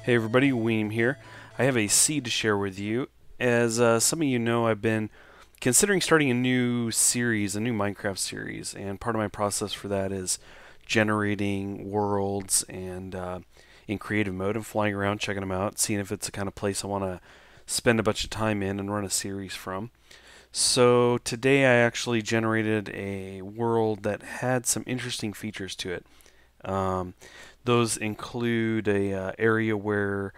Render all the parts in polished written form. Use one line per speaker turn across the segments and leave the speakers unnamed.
Hey everybody, Weem here. I have a seed to share with you. As some of you know, I've been considering starting a new series, a new Minecraft series, and part of my process for that is generating worlds and in creative mode and flying around, checking them out, seeing if it's the kind of place I want to spend a bunch of time in and run a series from. So today I actually generated a world that had some interesting features to it. Um, those include a area where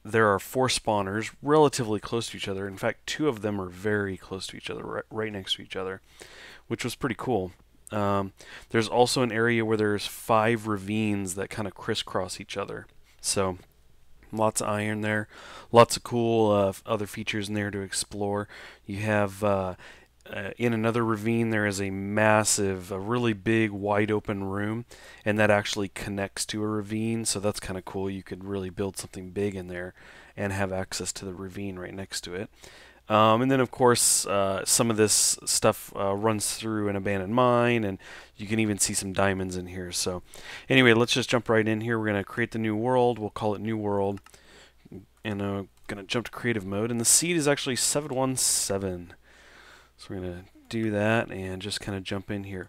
there are four spawners relatively close to each other. In fact, two of them are very close to each other, right next to each other, which was pretty cool. There's also an area where there's 5 ravines that kind of crisscross each other. So lots of iron there, lots of cool other features in there to explore. You have in another ravine there is a massive, a really big, wide open room, and that actually connects to a ravine, so that's kind of cool. You could really build something big in there and have access to the ravine right next to it. And then, of course, some of this stuff runs through an abandoned mine, and you can even see some diamonds in here. So, anyway, let's just jump right in here. We're going to create the new world. We'll call it New World, and going to jump to creative mode. And the seed is actually 717. So we're going to do that and just kind of jump in here.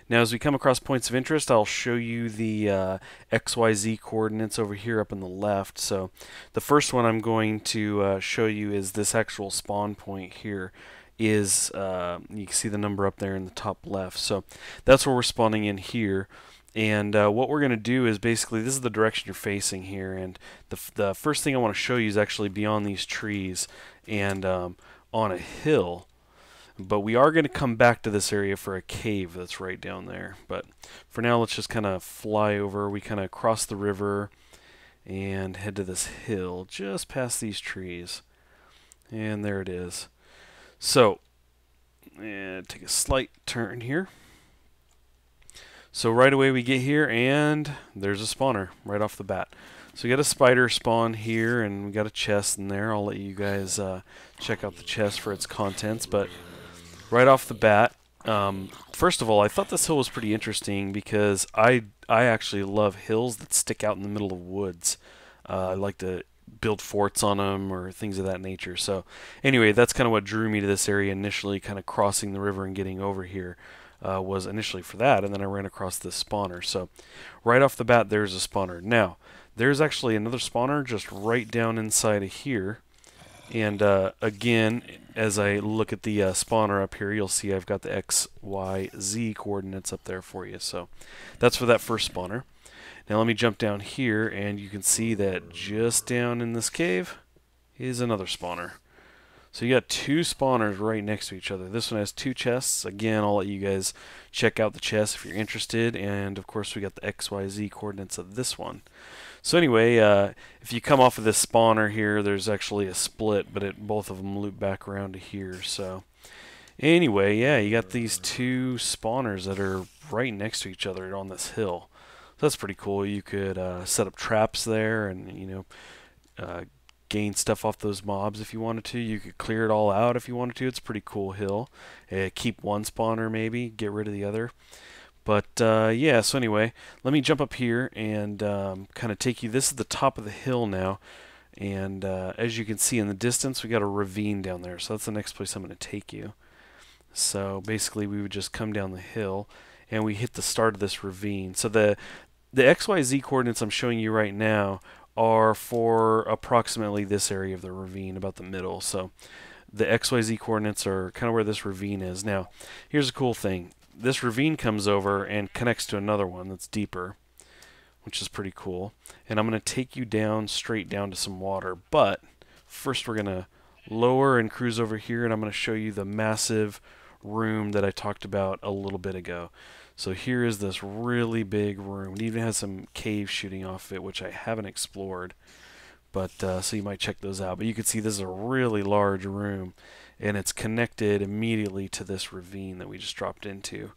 Now, as we come across points of interest, I'll show you the XYZ coordinates over here up on the left. So the first one I'm going to show you is this actual spawn point here. Is you can see the number up there in the top left. So that's where we're spawning in here. And what we're going to do is basically, this is the direction you're facing here. And the first thing I want to show you is actually beyond these trees and on a hill. But we are going to come back to this area for a cave that's right down there. But for now, let's just kind of fly over. We kind of cross the river and head to this hill just past these trees. And there it is. So, take a slight turn here. So right away we get here and there's a spawner right off the bat. So we got a spider spawn here and we got a chest in there. I'll let you guys check out the chest for its contents. But right off the bat, first of all, I thought this hill was pretty interesting because I actually love hills that stick out in the middle of woods. I like to build forts on them or things of that nature. So anyway, that's kind of what drew me to this area initially, kind of crossing the river and getting over here. Was initially for that, and then I ran across this spawner. So right off the bat, there's a spawner. Now, there's actually another spawner just right down inside of here. And again, as I look at the spawner up here, you'll see I've got the X, Y, Z coordinates up there for you. So that's for that first spawner. Now let me jump down here, and you can see that just down in this cave is another spawner. So you got 2 spawners right next to each other. This one has 2 chests. Again, I'll let you guys check out the chests if you're interested. And of course, we got the XYZ coordinates of this one. So anyway, if you come off of this spawner here, there's actually a split, but both of them loop back around to here. So anyway, yeah, you got these 2 spawners that are right next to each other on this hill. So that's pretty cool. You could set up traps there and, gain stuff off those mobs if you wanted to. You could clear it all out if you wanted to. It's a pretty cool hill. Keep one spawner maybe, get rid of the other. But yeah, so anyway, let me jump up here and kind of take you. This is the top of the hill now. And as you can see in the distance, we got a ravine down there. So that's the next place I'm going to take you. So basically, we would just come down the hill and we hit the start of this ravine. So the XYZ coordinates I'm showing you right now are for approximately this area of the ravine, about the middle. So the XYZ coordinates are kind of where this ravine is. Now, here's a cool thing. This ravine comes over and connects to another one that's deeper, which is pretty cool. And I'm going to take you down, straight down to some water. But first we're going to lower and cruise over here, and I'm going to show you the massive room that I talked about a little bit ago. So here is this really big room. It even has some caves shooting off it, which I haven't explored. But so you might check those out. But you can see this is a really large room, and it's connected immediately to this ravine that we just dropped into.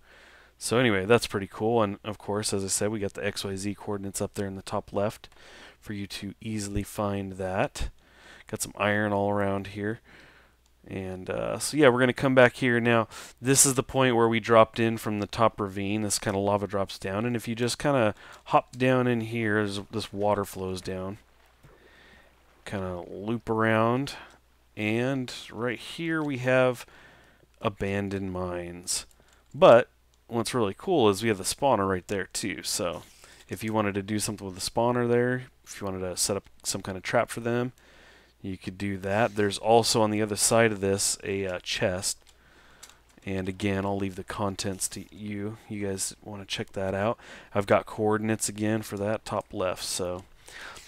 So anyway, that's pretty cool. And of course, as I said, we got the XYZ coordinates up there in the top left for you to easily find that. Got some iron all around here. And so yeah, we're going to come back here. Now, this is the point where we dropped in from the top ravine. This kind of lava drops down. And if you just kind of hop down in here, this water flows down. kind of loop around, and right here we have abandoned mines. But what's really cool is we have the spawner right there too. So if you wanted to do something with the spawner there, if you wanted to set up some kind of trap for them, you could do that. There's also on the other side of this a chest. And again, I'll leave the contents to you. You guys want to check that out. I've got coordinates again for that, top left. So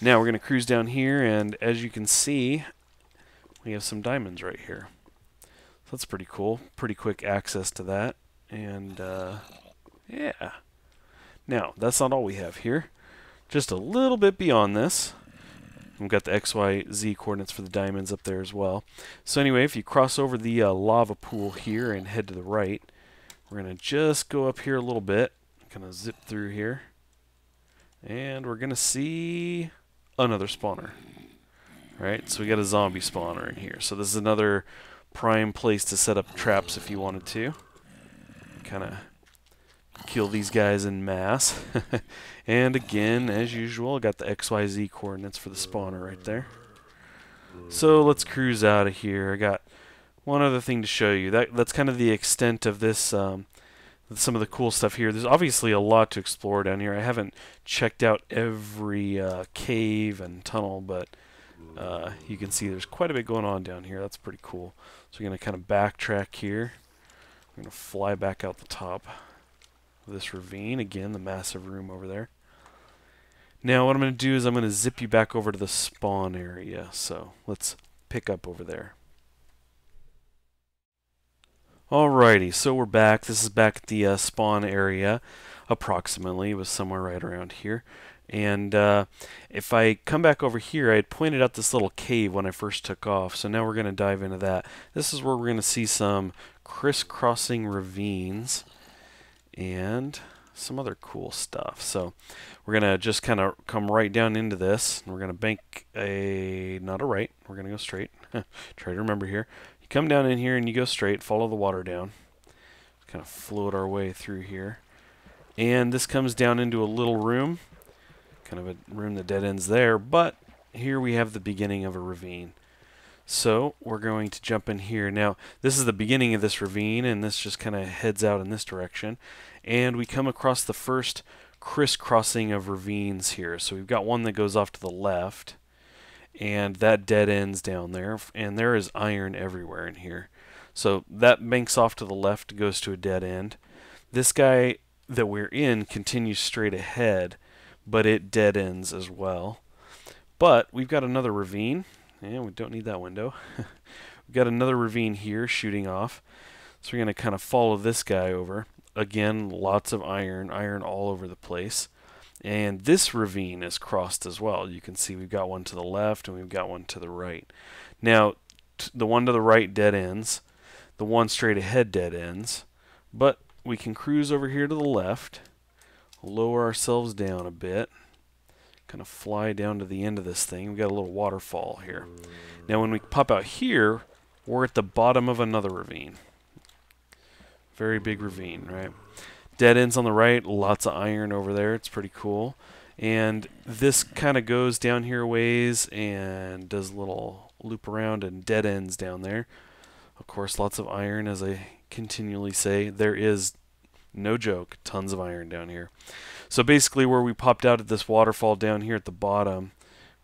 now we're going to cruise down here, and as you can see, we have some diamonds right here. So that's pretty cool. Pretty quick access to that. And yeah. Now, that's not all we have here. Just a little bit beyond this, we've got the XYZ coordinates for the diamonds up there as well. So anyway, if you cross over the lava pool here and head to the right, we're going to just go up here a little bit, kind of zip through here, and we're going to see another spawner. Right, so we got a zombie spawner in here. So this is another prime place to set up traps if you wanted to. Kind of kill these guys in mass. And again, as usual, got the XYZ coordinates for the spawner right there. So let's cruise out of here. I got one other thing to show you. That's kind of the extent of this, some of the cool stuff here. There's obviously a lot to explore down here. I haven't checked out every cave and tunnel, but you can see there's quite a bit going on down here. That's pretty cool. So we're going to kind of backtrack here. We're going to fly back out the top of this ravine. Again, the massive room over there. Now what I'm going to do is I'm going to zip you back over to the spawn area. So let's pick up over there. Alrighty, so we're back. This is back at the spawn area, approximately. It was somewhere right around here. And if I come back over here, I had pointed out this little cave when I first took off. So now we're going to dive into that. This is where we're going to see some crisscrossing ravines and some other cool stuff. So we're going to just kind of come right down into this. And we're going to bank not a right. We're going to go straight. Try to remember here. You come down in here and you go straight, follow the water down. Kind of float our way through here. And this comes down into a little room. Kind of a room that dead ends there, but here we have the beginning of a ravine. So we're going to jump in here. Now this is the beginning of this ravine, and this just kind of heads out in this direction, and we come across the first crisscrossing of ravines here. So we've got one that goes off to the left, and that dead ends down there, and there is iron everywhere in here. So that banks off to the left, goes to a dead end. This guy that we're in continues straight ahead, but it dead ends as well. But we've got another ravine, and we don't need that window. We've got another ravine here shooting off, so we're going to kind of follow this guy over. Again, lots of iron all over the place. And this ravine is crossed as well. You can see we've got one to the left and we've got one to the right. Now, the one to the right dead ends, the one straight ahead dead ends, but we can cruise over here to the left, lower ourselves down a bit, kind of fly down to the end of this thing. We've got a little waterfall here. Now when we pop out here, we're at the bottom of another ravine. Very big ravine, right? Dead ends on the right, lots of iron over there. It's pretty cool. And this kind of goes down here a ways and does a little loop around and dead ends down there. Of course, lots of iron, as I continually say. There is, no joke, tons of iron down here. So basically where we popped out at this waterfall down here at the bottom,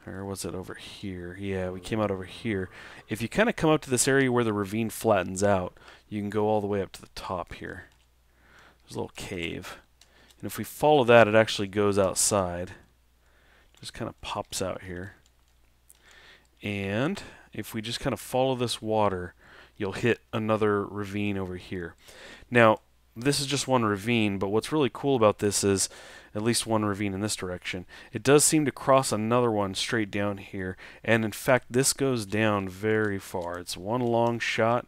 or was it over here? Yeah, we came out over here. If you kind of come up to this area where the ravine flattens out, you can go all the way up to the top here. There's a little cave. And if we follow that, it actually goes outside. Just kind of pops out here. And if we just kind of follow this water, you'll hit another ravine over here. Now, this is just one ravine, but what's really cool about this is at least one ravine in this direction. It does seem to cross another one straight down here, and in fact this goes down very far. It's one long shot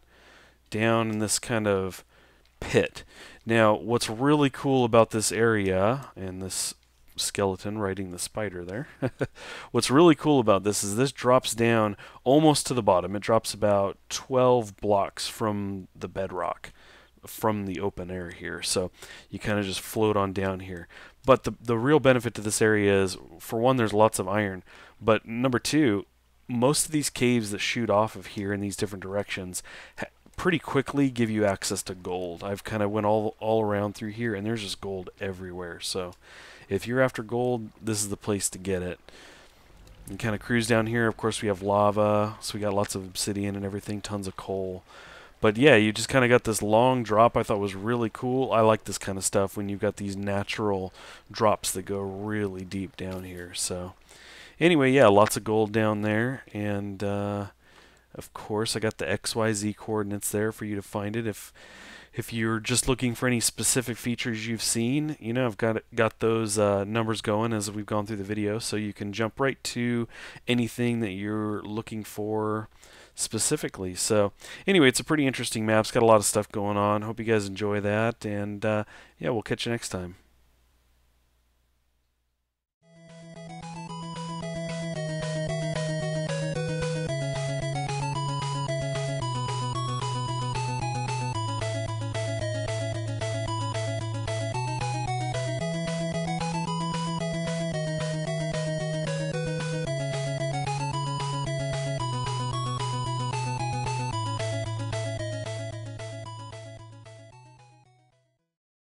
down in this kind of pit. Now what's really cool about this area, and this skeleton riding the spider there, what's really cool about this is this drops down almost to the bottom. It drops about 12 blocks from the bedrock, from the open air here. So you kind of just float on down here. But the real benefit to this area is, for one, there's lots of iron, but number two, most of these caves that shoot off of here in these different directions pretty quickly give you access to gold. I've kind of went all around through here, and there's just gold everywhere. So if you're after gold, this is the place to get it. And kind of cruise down here. Of course, we have lava, so we got lots of obsidian and everything, tons of coal. But yeah, you just kind of got this long drop. I thought was really cool. I like this kind of stuff when you've got these natural drops that go really deep down here. So anyway, yeah, lots of gold down there, and of course, I got the XYZ coordinates there for you to find it. If you're just looking for any specific features you've seen, you know, I've got those numbers going as we've gone through the video, so you can jump right to anything that you're looking for specifically. So anyway, it's a pretty interesting map. It's got a lot of stuff going on. Hope you guys enjoy that, and yeah, we'll catch you next time.